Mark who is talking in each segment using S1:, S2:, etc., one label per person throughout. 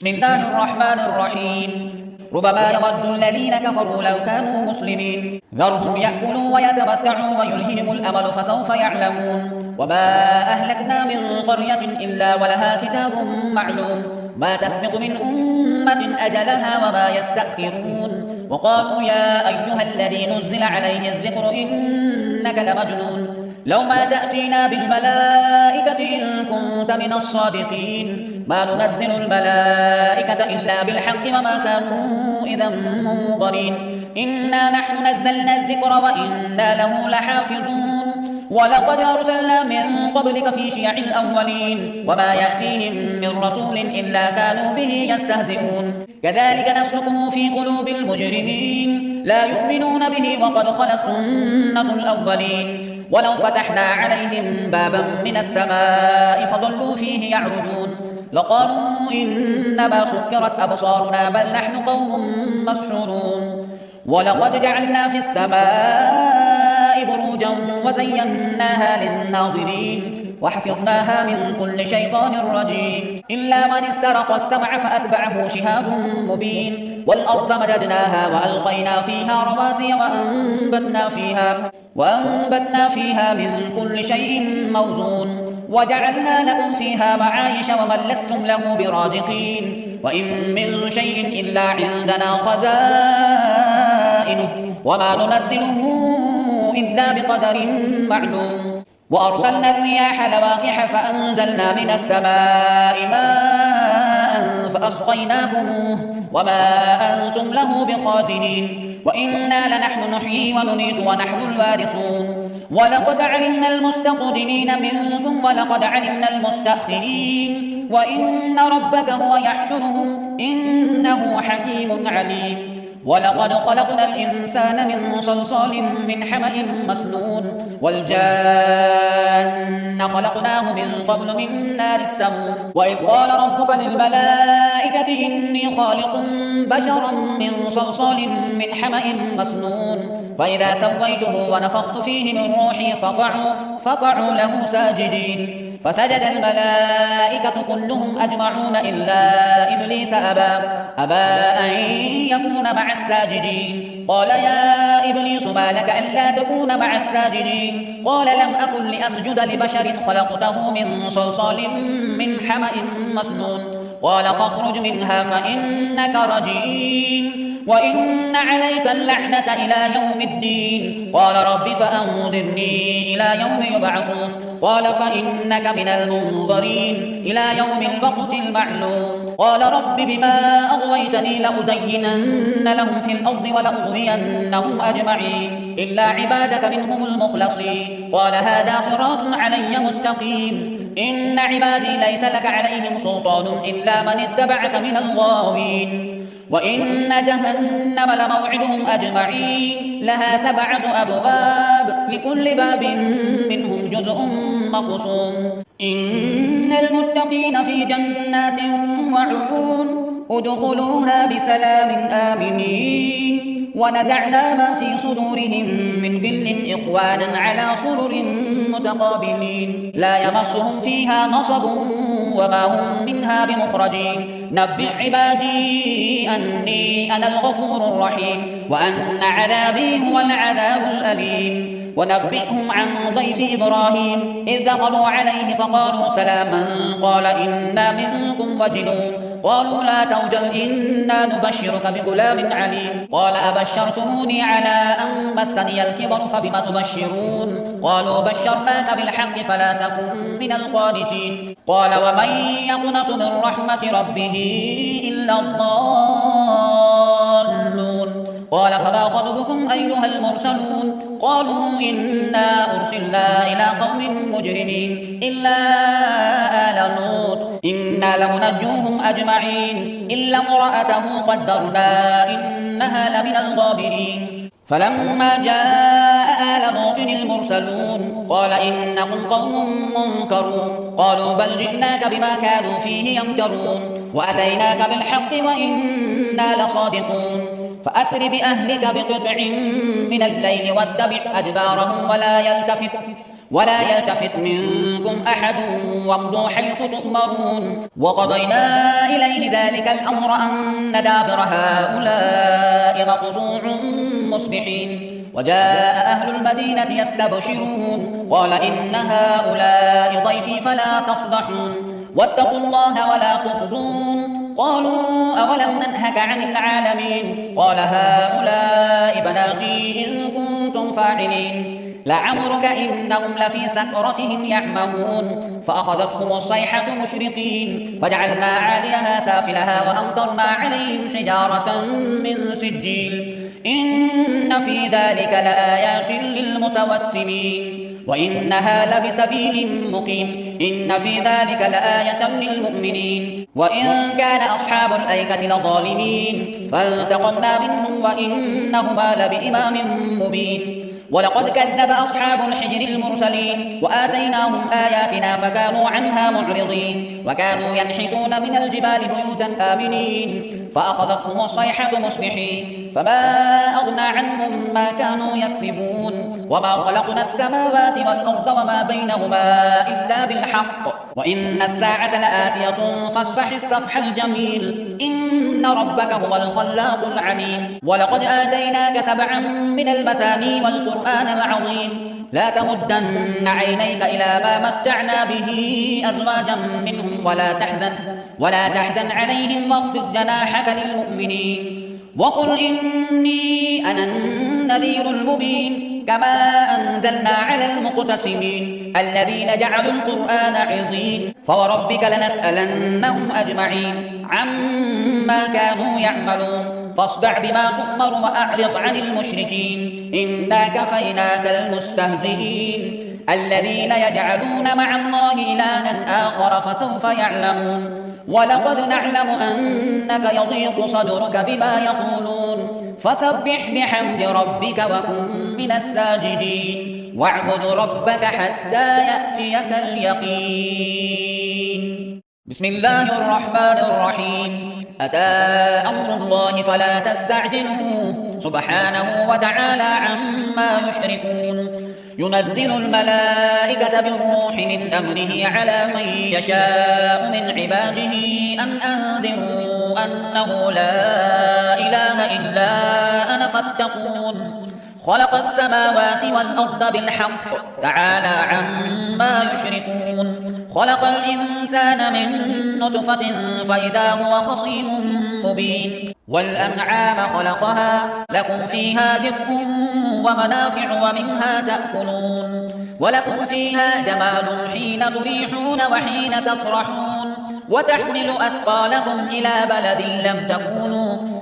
S1: بسم الله الرحمن الرحيم. ربما يود الذين كفروا لو كانوا مسلمين ذرهم يأكلوا ويتمتعوا ويلههم الأمل فسوف يعلمون. وما أهلكنا من قرية إلا ولها كتاب معلوم ما تسبق من أمة أجلها وما يستأخرون. وقالوا يا أيها الذي نزل عليه الذكر إنك لمجنون لو ما تأتينا بالملائكة إن كنت من الصادقين ما ننزل الملائكة إلا بالحق وما كانوا إذا منظرين. إنا نحن نزلنا الذكر وإنا له لحافظون. ولقد أرسلنا من قبلك في شيع الأولين وما يأتيهم من رسول إلا كانوا به يستهزئون. كذلك نسلكه في قلوب المجرمين لا يؤمنون به وقد خلت سنة الأولين. ولو فتحنا عليهم بابا من السماء فظلوا فيه يعرجون لقالوا إنما سكرت أبصارنا بل نحن قوم مسحورون. ولقد جعلنا في السماء بروجا وزيناها للناظرين وحفظناها من كل شيطان رجيم إلا من استرق السمع فأتبعه شهاب مبين. والأرض مددناها وألقينا فيها رواسي وأنبتنا فيها من كل شيء موزون. وجعلنا لكم فيها معايش ومن لستم له برازقين. وإن من شيء إلا عندنا خزائنه وما ننزله إلا بقدر معلوم. وأرسلنا الرياح لواقح فأنزلنا من السماء ماء فأسقيناكموه وما أنتم له بخازنين. وإنا لنحن نحيي ونميت ونحن الوارثون. ولقد علمنا المستقدمين منكم ولقد علمنا المستأخرين وإن ربك هو يحشرهم إنه حكيم عليم. ولقد خلقنا الإنسان من صلصال من حمأ مسنون والجان خلقناه من قبل من نار السموم. وإذ قال ربك للملائكة إني خالق بشرا من صلصال من حمأ مسنون فإذا سويته ونفخت فيه من روحي فقعوا له ساجدين. فسجد الملائكة كلهم أجمعون إلا إبليس أبى أن يكون مع الساجدين. قال يا إبليس ما لك ألا تكون مع الساجدين؟ قال لم أكن لأسجد لبشر خلقته من صلصال من حمأ مسنون. قال فاخرج منها فإنك رجيم وإن عليك اللعنة إلى يوم الدين. قال رب فأنظرني إلى يوم يبعثون. قال فإنك من المنظرين إلى يوم الوقت المعلوم. قال رب بما أغويتني لأزينن لهم في الأرض ولأغوينهم أجمعين إلا عبادك منهم المخلصين. قال هذا صراط علي مستقيم إن عبادي ليس لك عليهم سلطان إلا من اتبعك من الغاوين. وإن جهنم لموعدهم أجمعين لها 7 أبواب لكل باب منهم جزء مقسوم. إن المتقين في جنات وعيون ادخلوها بسلام آمنين. ونزعنا ما في صدورهم من غل إخوانا على سرر متقابلين لا يمسهم فيها نصب وما هم منها بمخرجين. نبئ عبادي أني أنا الغفور الرحيم وأن عذابي هو العذاب الأليم. ونبئهم عن ضيف إبراهيم إذ دخلوا عليه فقالوا سلاما قال إنا منكم وجلون. قالوا لا توجل إنا نبشرك بغلام عليم. قال أبشرتموني على أن مسني الكبر فبم تبشرون؟ قالوا بشرناك بالحق فلا تكن من القانتين. قال ومن يقنط من رحمة ربه إلا الضالون. قال فما خطبكم أيها المرسلون؟ قالوا إنا أرسلنا إلى قوم مجرمين إلا آل لوط إنا لمنجوهم أجمعين إلا امرأته قدرنا إنها لمن الغابرين. فلما جاء آل لوط المرسلون قال إنكم قوم منكرون. قالوا بل جئناك بما كانوا فيه يمترون وأتيناك بالحق وإنا لصادقون. فأسر بأهلك بقطع من الليل واتبع أدبارهم ولا يلتفت منكم أحد وامضوا حيث تؤمرون وقضينا إليه ذلك الأمر أن دابر هؤلاء مقطوع مصبحين وجاء أهل المدينة يستبشرون قال إن هؤلاء ضيفي فلا تفضحون واتقوا الله ولا تخزون قالوا أولم ننهك عن العالمين قال هؤلاء بناتي إن كنتم فاعلين لعمرك إنهم لفي سكرتهم يعمهون فأخذتهم الصيحة مشرقين فجعلنا عاليها سافلها وأمطرنا عليهم حجارة من سجيل إن في ذلك لآيات للمتوسمين وإنها لبسبيل مقيم إن في ذلك لآية للمؤمنين وإن كان أصحاب الأيكة لظالمين فانتقمنا منهم وإنهما لبإمام مبين ولقد كذب أصحاب الحجر المرسلين وآتيناهم آياتنا فكانوا عنها معرضين وكانوا ينحتون من الجبال بيوتا آمنين فأخذتهم الصيحة مصبحين فما أغنى عنهم ما كانوا يكسبون وما خلقنا السماوات والأرض وما بينهما إلا بالحق وإن الساعة لآتية فاصفح الصفح الجميل إن ربك هو الخلاق العليم ولقد آتيناك 7 من المثاني والقرآن العظيم لا تمدن عينيك إلى ما متعنا به أزواجا منهم ولا تحزن عليهم واخفض جناحك للمؤمنين وقل إني أنا النذير المبين كما أنزلنا على المقتسمين الذين جعلوا القرآن عظيم فوربك لنسألنهم أجمعين عما كانوا يعملون فاصدع بما تؤمر وأعرض عن المشركين إنا كفيناك المستهزئين الذين يجعلون مع الله إلها آخر فسوف يعلمون ولقد نعلم أنك يضيق صدرك بما يقولون فسبح بحمد ربك وكن من الساجدين واعبد ربك حتى يأتيك اليقين بسم الله الرحمن الرحيم أتى أمر الله فلا تستعجلوه سبحانه وتعالى عما يشركون ينزل الملائكة بالروح من أمره على من يشاء من عباده أن أنذروا أنه لا إله إلا أنا فاتقون خلق السماوات والأرض بالحق تعالى عما يشركون خلق الإنسان من نطفة فإذا هو خصيم مبين والأنعام خلقها لكم فيها دفء ومنافع ومنها تأكلون ولكم فيها جمال حين تريحون وحين تفرحون وتحمل أثقالكم إلى بلد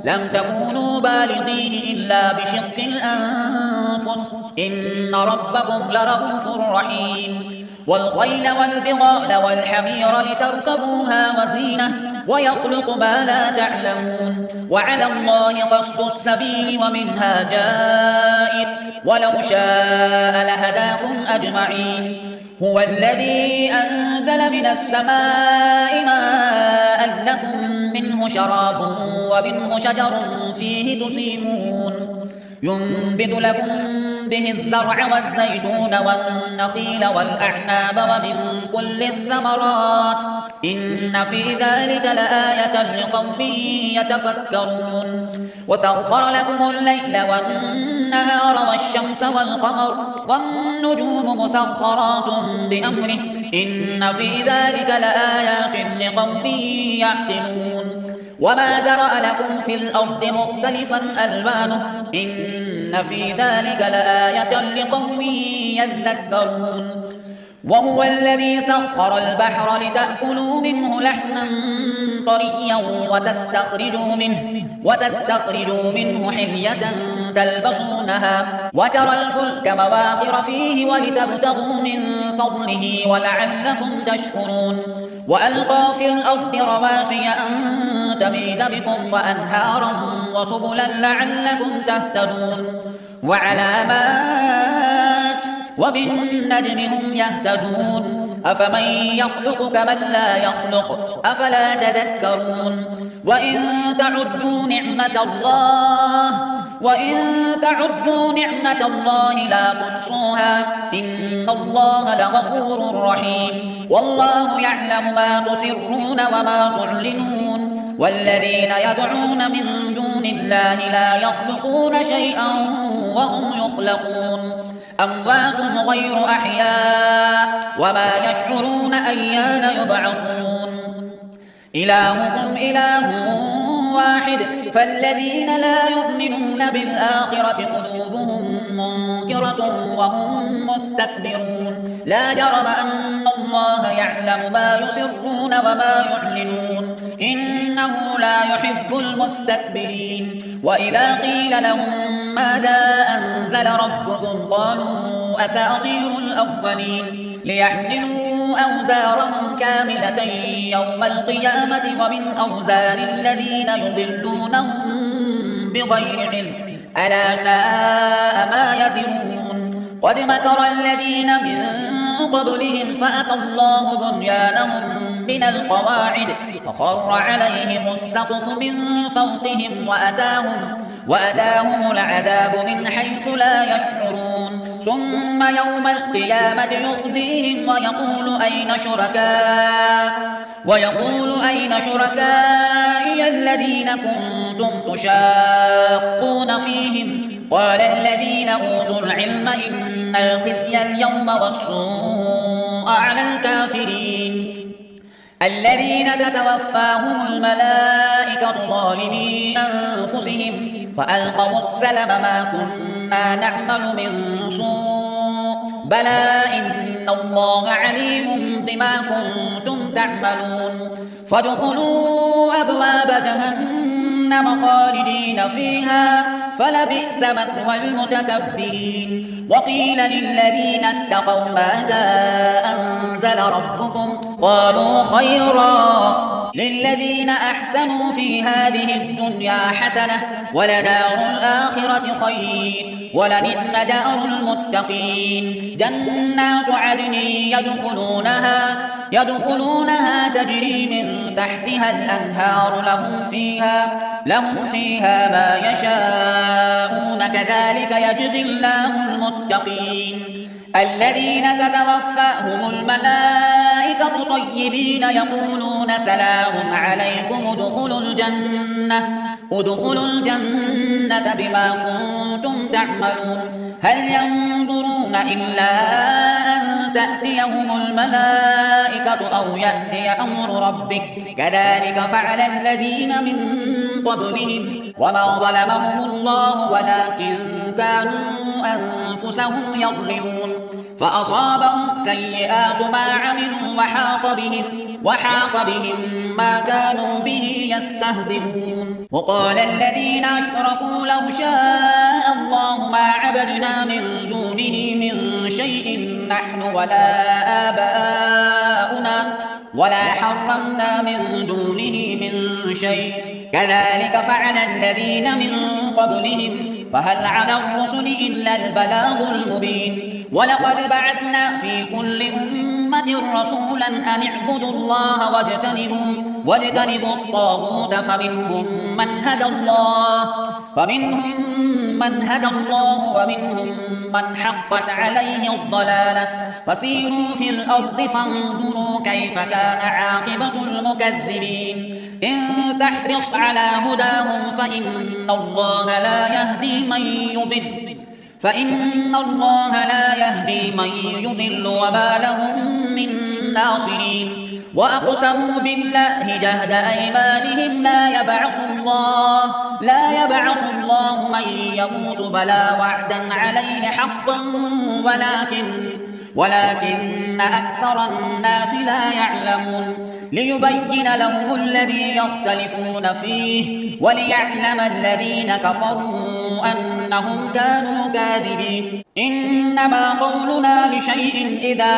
S1: لم تكونوا بالغيه إلا بشق الأنفس إن ربكم لرؤوف رحيم والخيل والبغال والحمير لتركبوها وزينة ويخلق ما لا تعلمون وعلى الله قصد السبيل ومنها جائر ولو شاء لهداكم أجمعين هو الذي أنزل من السماء ماء لكم منه شراب ومنه شجر فيه تسيمون ينبت لكم به الزرع والزيتون والنخيل والأعناب ومن كل الثمرات إن في ذلك لآية لقوم يتفكرون وسخر لكم الليل والنهار والشمس والقمر والنجوم مسخرات بأمره إن في ذلك لآيات لقوم يعقلون وما ذرأ لكم في الأرض مختلفا ألوانه إن في ذلك لآية لقوم يذكرون وهو الذي سخر البحر لتأكلوا منه لحما طريا وتستخرجوا منه حلية تلبسونها وترى الفلك مواخر فيه ولتبتغوا من فضله ولعلكم تشكرون وألقى في الأرض رواسي أن تميد بكم وأنهارا وسبلا لعلكم تهتدون وعلامات وبالنجم هم يهتدون أفمن يخلق كمن لا يخلق أفلا تذكرون وإن تعدوا نعمة الله وإن تعدوا نعمة الله لا تحصوها إن الله لغفور رحيم والله يعلم ما تسرون وما تعلنون والذين يدعون من دون الله لا يخلقون شيئا وهم يخلقون أموات غير أحياء وما يشعرون أيان يبعثون إلهكم إله واحد فالذين لا يؤمنون بالآخرة قلوبهم منكرة وهم مستكبرون لا جرم أن الله يعلم ما يسرون وما يعلنون إنه لا يحب المستكبرين وإذا قيل لهم ماذا أنزل ربكم قالوا أساطير الأولين ليحملوا أوزارهم كاملة يوم القيامة ومن أوزار الذين يضلونهم بغير علم ألا ساء ما يزرون قد مكر الذين من قبلهم فأتى الله بنيانهم من القواعد فخر عليهم السقف من فوقهم وأتاهم العذاب من حيث لا يشعرون ثم يوم القيامة يخزيهم ويقول أين شركائي الذين كنتم تشاقون فيهم قال الذين أوتوا العلم إن الخزي اليوم والسوء على الكافرين الذين تتوفاهم الملائكة ظالمي أنفسهم فألقوا السلم ما كنا نعمل من سوء بلى إن الله عليم بما كنتم تعملون فادخلوا أبواب جهنم خالدين فيها فلبئس مثوى المتكبرين وقيل للذين اتقوا ماذا أنزل ربكم قالوا خيرا للذين أحسنوا في هذه الدنيا حسنة ولدار الآخرة خير ولنعم دار المتقين جنات عدن يدخلونها تجري من تحتها الأنهار لهم فيها ما يشاءون كذلك يجزي الله المتقين الذين تتوفاهم الملائكة طيبين يقولون سلام عليكم ادخلوا الجنة بما كنتم تعملون هل ينظرون إلا أن تأتيهم الملائكة أو يأتي أمر ربك كذلك فعل الذين من قبلهم وما ظلمهم الله ولكن كانوا أنفسهم يظلمون فأصابهم سيئات ما عملوا وحاق بهم ما كانوا به يستهزئون وقال الذين أشركوا لو شاء الله ما عبدنا من دونه من شيء نحن ولا آباؤنا ولا حرمنا من دونه من شيء كذلك فعل الذين من قبلهم فهل على الرسل إلا البلاغ المبين ولقد بعثنا في كل أمة رسولا أن اعبدوا الله واجتنبوا الطاغوت فمنهم من هدى الله ومنهم من حقت عليه الضلالة فسيروا في الأرض فانظروا كيف كان عاقبة المكذبين إن تحرص على هداهم فإن الله لا يهدي من يضل وما لهم من ناصرين وأقسموا بالله جهد أيمانهم لا يبعث الله من يموت بلى وعدا عليه حقا ولكن أكثر الناس لا يعلمون ليبين لهم الذي يختلفون فيه وليعلم الذين كفروا أنهم كانوا كاذبين إنما قولنا لشيء إذا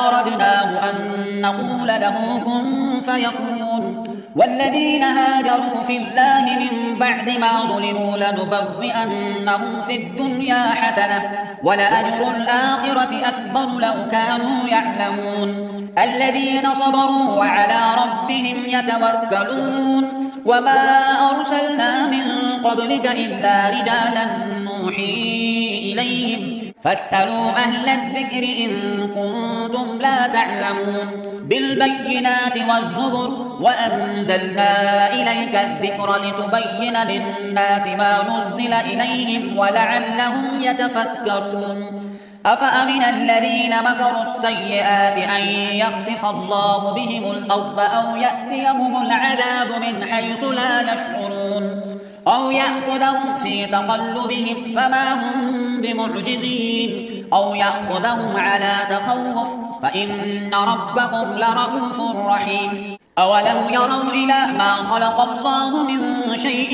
S1: أردناه أن نقول له كن فيكون والذين هاجروا في الله من بعد ما ظلموا لنبوئنهم في الدنيا حسنة ولأجر الآخرة أكبر لو كانوا يعلمون الذين صبروا وعلى ربهم يتوكلون وما أرسلنا من قبلك إلا رجالا نوحي إليهم فاسألوا أهل الذكر إن كنتم لا تعلمون بالبينات والزبر وأنزلنا إليك الذكر لتبين للناس ما نزل إليهم ولعلهم يتفكرون أفأمن الذين مكروا السيئات أن يخسف الله بهم الأرض أو يأتيهم العذاب من حيث لا يشعرون أو يأخذهم في تقلبهم فما هم بمعجزين أو يأخذهم على تخوف فإن ربكم لرؤوف رحيم أولم يروا إلى ما خلق الله من شيء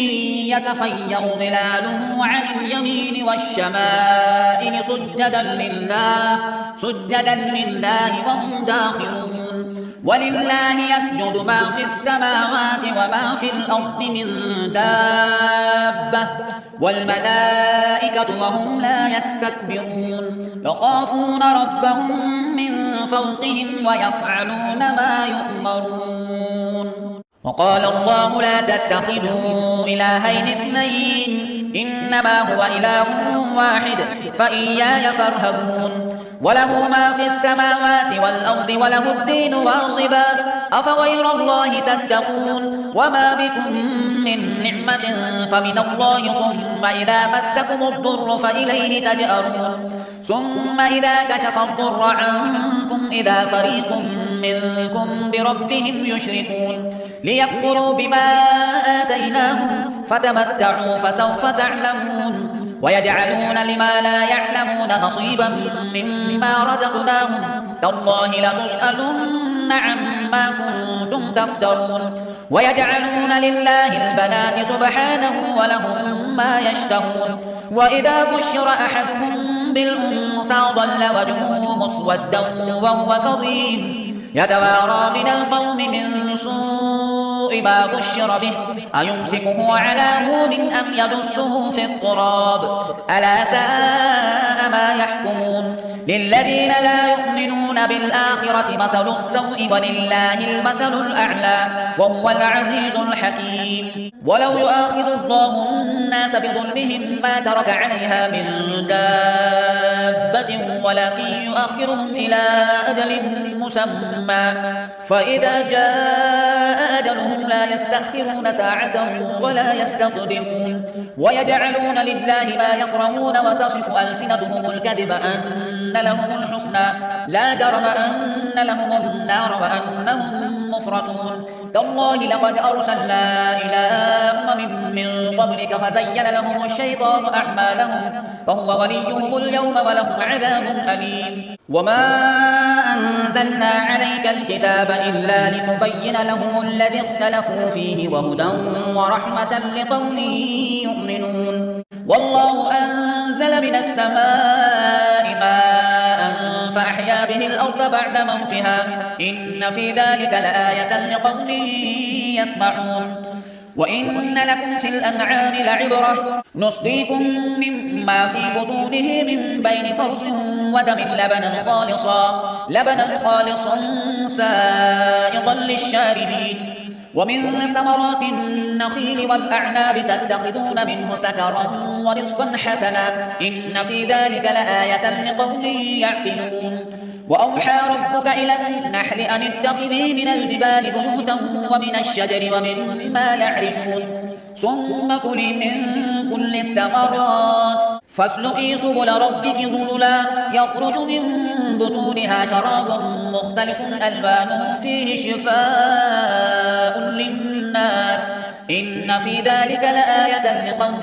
S1: يتفيأ ظلاله عن اليمين والشمائل سجدا لله وهم داخرون ولله يسجد ما في السماوات وما في الأرض من دابة والملائكة وهم لا يستكبرون يخافون ربهم من فوقهم ويفعلون ما يؤمرون وقال الله لا تتخذوا إلهين اثنين إنما هو إله واحد فإياي فارهبون وله ما في السماوات والأرض وله الدين واصبا أفغير الله تتقون وما بكم من نعمة فمن الله ثم إذا مسكم الضر فإليه تجأرون ثم إذا كشف الضر عنكم إذا فريق منكم بربهم يشركون ليكفروا بما آتيناهم فتمتعوا فسوف تعلمون ويجعلون لما لا يعلمون نصيبا مما رزقناهم تالله لتسألن عما كنتم تفترون ويجعلون لله البنات سبحانه ولهم ما يشتهون وإذا بشر أحدهم بالأنثى ظل وجهه مسودا وهو كظيم يتوارى من القوم من سوء ما بشر به أيمسكه على هون أم يدسه في التراب ألا ساء ما يحكمون للذين لا يؤمنون بالآخرة مثل السوء ولله المثل الأعلى وهو العزيز الحكيم ولو يؤاخذ الله الناس بظلمهم ما ترك عليها من دابة ولكن يؤخرهم إلى أجل مسمى فإذا جاء أجلهم لا يستأخرون ساعة ولا يستقدمون ويجعلون لله ما يكرهون وتصف ألسنتهم الكذب أن لهم الحسنى لا جرم أن لهم النار وأنهم مفرطون تالله لقد أرسلنا إلى أمم من قبلك فزين لهم الشيطان أعمالهم فهو وليهم اليوم ولهم عذاب أليم وما أنزلنا عليك الكتاب إلا لتبين لهم الذي اختلفوا فيه وهدى ورحمة لقوم يؤمنون والله أنزل من السماء ماء فأحيا به الأرض بعد موتها إن في ذلك لآية لقوم يسمعون وإن لكم في الأنعام لعبرة نسقيكم مما في بطونه من بين فرث ودم لبنا خالصا سائغا للشاربين ومن ثمرات النخيل والأعناب تتخذون منه سكرا ورزقا حسنا إن في ذلك لآية لقوم يعقلون وأوحى ربك إلى النحل أن اتخذي من الجبال بيوتا ومن الشجر ومما يعرشون ثم كلي من كل الثمرات فاسلكي سبل ربك ذللا يخرج من بطونها شراب مختلف ألوانه فيه شفاء للناس إن في ذلك لآية لقوم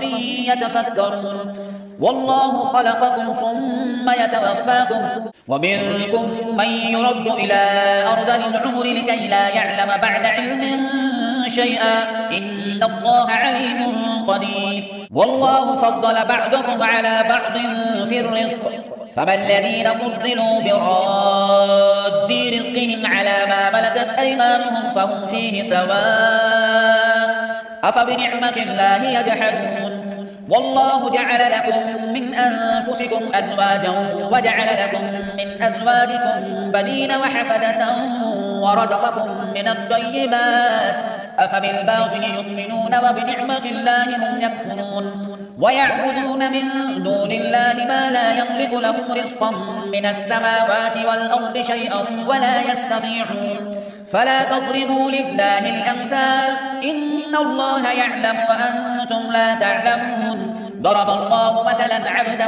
S1: يتفكرون والله خلقكم ثم يتوفاكم ومنكم من يرد إلى أرذل العمر لكي لا يعلم بعد علم شيئا إن الله عليم قدير والله فضل بعضكم على بعض في الرزق فما الذين فضلوا براد رزقهم على ما ملكت أيمانهم فهم فيه سواء أفبنعمة الله يجحدون والله جعل لكم من أنفسكم أزواجا وجعل لكم من أزواجكم بنين وحفدة ورزقكم من الطيبات أفبالباطل يؤمنون وبنعمة الله هم يكفرون ويعبدون من دون الله ما لا يملك لهم رزقا من السماوات والأرض شيئا ولا يستطيعون فلا تضربوا لله الأمثال إن الله يعلم وأنتم لا تعلمون ضرب الله مثلا عبدا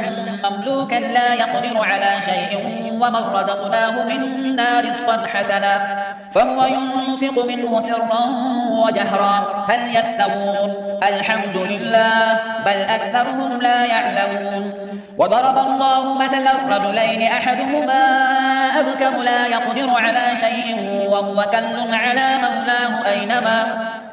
S1: مملوكا لا يقدر على شيء ومن رزقناه منا رزقا حسنا فهو ينفق منه سرا وجهرا هل يستوون الحمد لله بل أكثرهم لا يعلمون وضرب الله مثلا رجلين أحدهما أبكم لا يقدر على شيء وهو كل على مولاه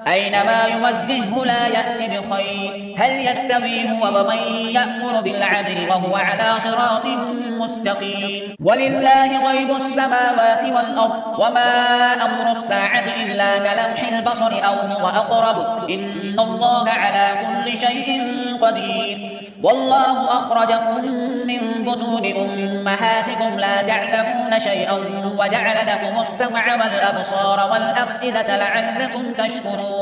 S1: أينما يوجهه لا يأتي بخير هل يستوي هو ومن يأمر بالعدل وهو على صراط مستقيم ولله غيب السماوات والأرض وما أمر الساعة إلا كلمح البصر أو هو أقرب إن الله على كل شيء قدير والله أخرجكم من بطون أمهاتكم لا تعلمون شيئا وجعل لكم السمع والأبصار والأفئدة لعلكم تشكرون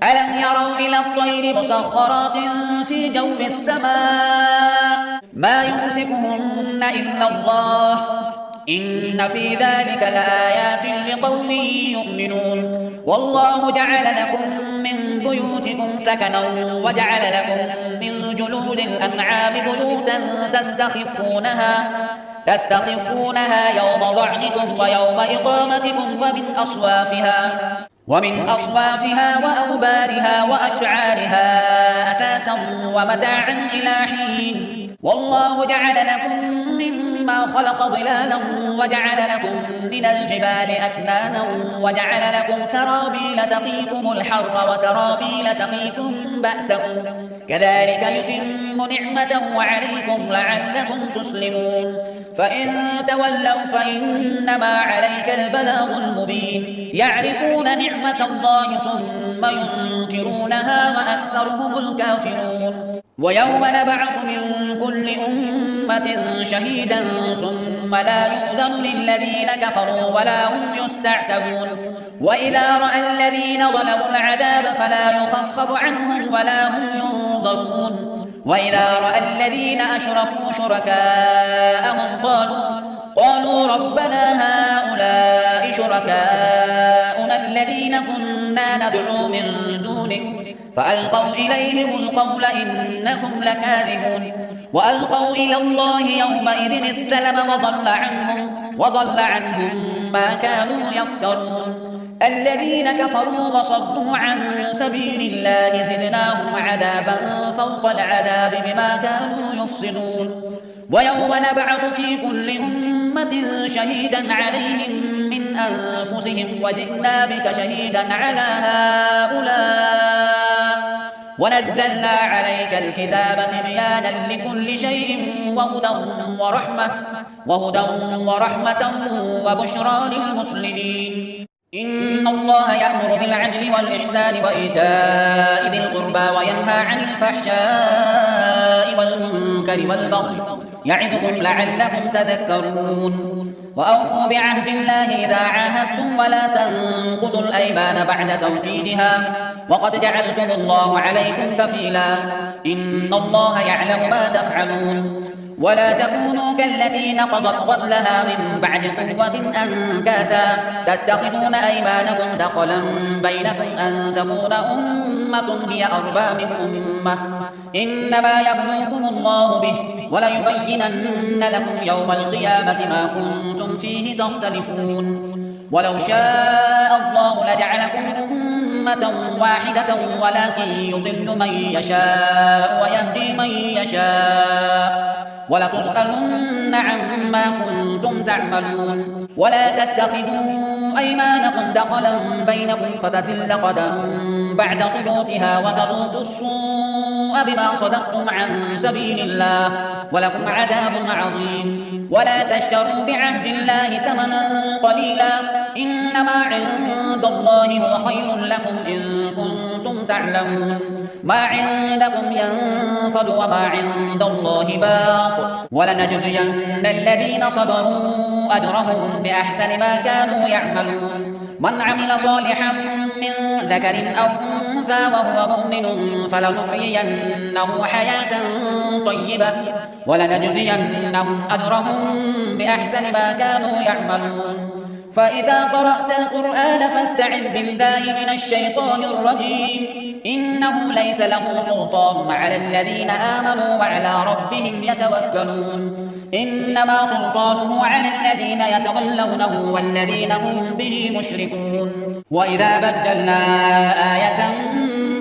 S1: ألم يروا إلى الطير مسخرات في جو السماء ما يمسكهن إلا الله إن في ذلك لآيات لقوم يؤمنون والله جعل لكم من بيوتكم سكنا وجعل لكم من جلود الأنعام بيوتا تستخفونها يوم ضعنكم ويوم إقامتكم ومن أصوافها وأوبارها وأشعارها أثاثا ومتاعا إلى حين والله جعل لكم مما خلق ظلالا وجعل لكم من الجبال أكنانا وجعل لكم سرابيل تقيكم الحر وسرابيل تقيكم بأسكم كذلك يتم نعمته عليكم لعلكم تسلمون فإن تولوا فإنما عليك البلاغ المبين يعرفون نعمة الله ثم ينكرونها وأكثرهم الكافرون ويوم نبعث من كل أمة شهيدا ثم لا يؤذن للذين كفروا ولا هم يستعتبون وإذا رأى الذين ظلموا العذاب فلا يخفف عنهم ولا هم ينظرون وإذا رأى الذين أشركوا شركاءهم قالوا ربنا هؤلاء شركاؤنا الذين كنا ندعو من دونك فألقوا إليهم القول إنهم لكاذبون وألقوا إلى الله يومئذ السلم وضل عنهم ما كانوا يفترون الذين كفروا وصدوا عن سبيل الله زدناهم عذابا فوق العذاب بما كانوا يفسدون ويوم نبعث في كل أمة شهيدا عليهم من أنفسهم وجئنا بك شهيدا على هؤلاء ونزلنا عليك الكتاب تبيانا لكل شيء وهدى ورحمة وبشرى للمسلمين إن الله يأمر بالعدل والإحسان وإيتاء ذي القربى وينهى عن الفحشاء والمنكر والبغي يعظكم لعلكم تذكرون وأوفوا بعهد الله إذا عاهدتم ولا تنقضوا الأيمان بعد توكيدها وقد جعلتم الله عليكم كفيلا إن الله يعلم ما تفعلون ولا تكونوا كالتي نقضت غزلها من بعد قوة أنكاثا تتخذون أيمانكم دخلا بينكم أن تكون أمة هي أربى من أمة إنما يبلوكم الله به وليبينن لكم يوم القيامة ما كنتم فيه تختلفون ولو شاء الله لجعلكم أمة واحدة ولكن يضل من يشاء ويهدي من يشاء ولتسألن عما كنتم تعملون ولا تتخذوا أيمانكم دخلا بينكم فتزل قدم بعد ثبوتها وتذوقوا السوء بما صدقتم عن سبيل الله ولكم عذاب عظيم ولا تشتروا بعهد الله ثمنا قليلا إنما عند الله هو خير لكم إن كنتم تعلمون ما عندكم ينفد وما عند الله باق ولنجزين الذين صبروا أجرهم بأحسن ما كانوا يعملون من عمل صالحا من ذكر أو أنثى وهو مؤمن فلنحيينه حياة طيبة ولنجزينهم أجرهم بأحسن ما كانوا يعملون. فإذا قرأت القرآن فاستعذ بالله من الشيطان الرجيم إنه ليس له سلطان على الذين آمنوا وعلى ربهم يتوكلون. إنما سلطانه على الذين يتولونه والذين هم به مشركون. وإذا بدلنا آية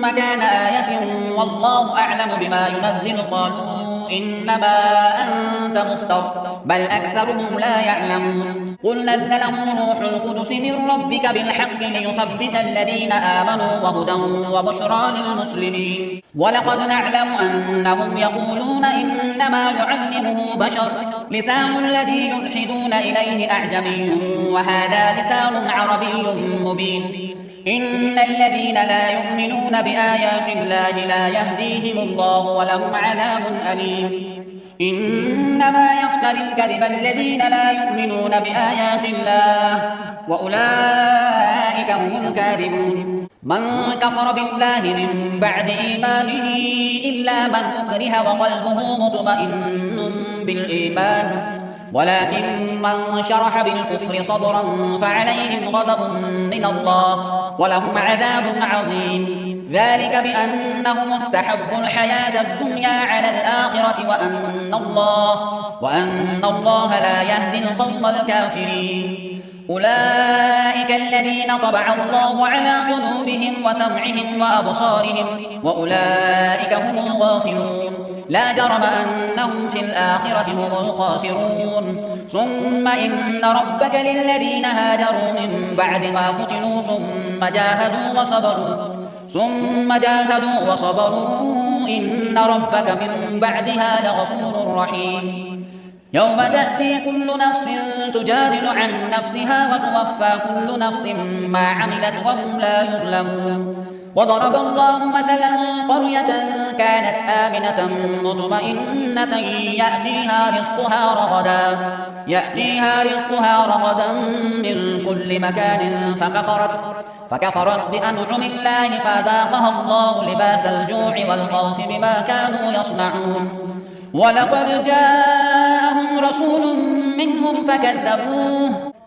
S1: مكان آية والله أعلم بما ينزل قالوا إنما أنت مفتر بل أكثرهم لا يعلمون. قل نزله روح القدس من ربك بالحق ليثبت الذين آمنوا وهدى وبشرى للمسلمين. ولقد نعلم أنهم يقولون إنما يعلمه بشر لسان الذي يلحدون إليه أعجمي وهذا لسان عربي مبين. إن الذين لا يؤمنون بآيات الله لا يهديهم الله ولهم عذاب أليم. إنما يفتري الكذب الذين لا يؤمنون بآيات الله وأولئك هم الكاذبون. من كفر بالله من بعد إيمانه إلا من أكره وقلبه مطمئن بالإيمان ولكن من شرح بالكفر صدرا فعليهم غضب من الله ولهم عذاب عظيم. ذلك بأنهم استحبوا الحياة الدنيا على الآخرة وأن الله لا يهدي القوم الكافرين. أولئك الذين طبع الله على قلوبهم وسمعهم وأبصارهم وأولئك هم الغافلون. لا جرم أنهم في الآخرة هم الخاسرون. ثم إن ربك للذين هاجروا من بعد ما فتنوا ثم جاهدوا وصبروا إن ربك من بعدها لغفور رحيم. يوم تأتي كل نفس تجادل عن نفسها وتوفى كل نفس ما عملت وهم لا يظلمون. وضرب الله مثلا قرية كانت آمنة مطمئنة يأتيها رزقها رغدا من كل مكان فكفرت بأنعم الله فذاقها الله لباس الجوع والخوف بما كانوا يصنعون. ولقد جاءهم رسول منهم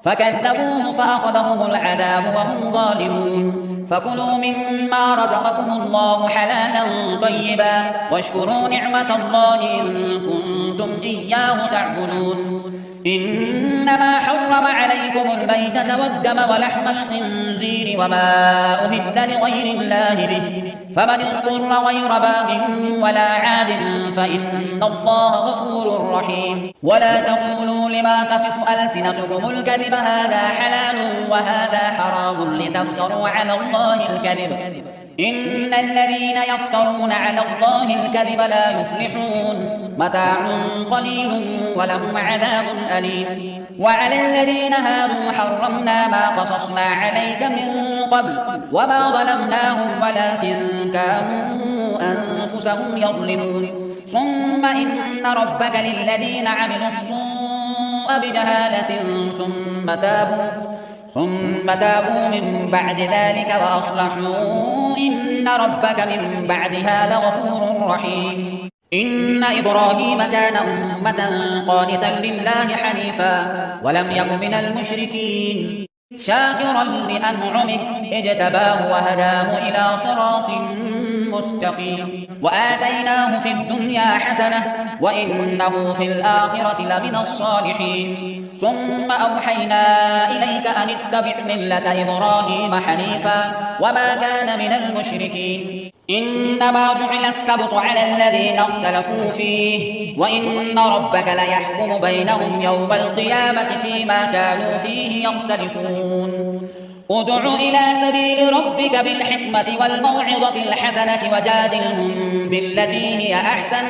S1: فكذبوه فأخذهم العذاب وهم ظالمون. فكلوا مما رزقكم الله حلالا طيبا واشكروا نعمة الله إن كنتم إياه تعبدون. إنما حرم عليكم الميتة والدم ولحم الخنزير وما أهل لغير الله به فمن اضطر غير باغ ولا عاد فإن الله غفور رحيم. ولا تقولوا لما تصف ألسنتكم الكذب هذا حلال وهذا حرام لتفتروا على الله الكذب إن الذين يفترون على الله الكذب لا يفلحون. متاع قليل ولهم عذاب أليم. وعلى الذين هادوا حرمنا ما قصصنا عليك من قبل وما ظلمناهم ولكن كانوا أنفسهم يظلمون. ثم إن ربك للذين عملوا السوء بجهالة ثم تابوا من بعد ذلك وأصلحوا إن ربك من بعدها لغفور رحيم. إن إبراهيم كان أمة قانتا لله حنيفا ولم يك من المشركين شاكرا لأنعمه اجتباه وهداه إلى صراط مستقيم. وآتيناه في الدنيا حسنة وإنه في الآخرة لمن الصالحين. ثم أوحينا إليك أن اتبع ملة إبراهيم حنيفا وما كان من المشركين. إنما جعل السبط على الذين اختلفوا فيه وإن ربك ليحكم بينهم يوم القيامة فيما كانوا فيه يختلفون. ادع إلى سبيل ربك بالحكمة والموعظة الحسنة وجادلهم بالتي هي أحسن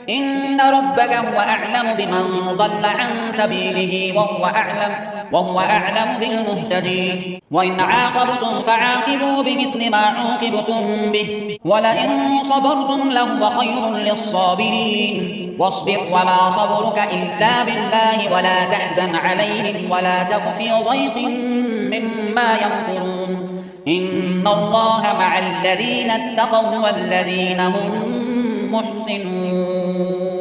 S1: إن ربك هو أعلم بمن ضل عن سبيله وهو أعلم وهو أعلم بالمهتدين وإن عاقبتم فعاقبوا بمثل ما عوقبتم به ولئن صبرتم لهو خير للصابرين واصبر وما صبرك إلا بالله ولا تحزن عليهم ولا تك في ضيق مما يمكرون إن الله مع الذين اتقوا والذين هم محسنون.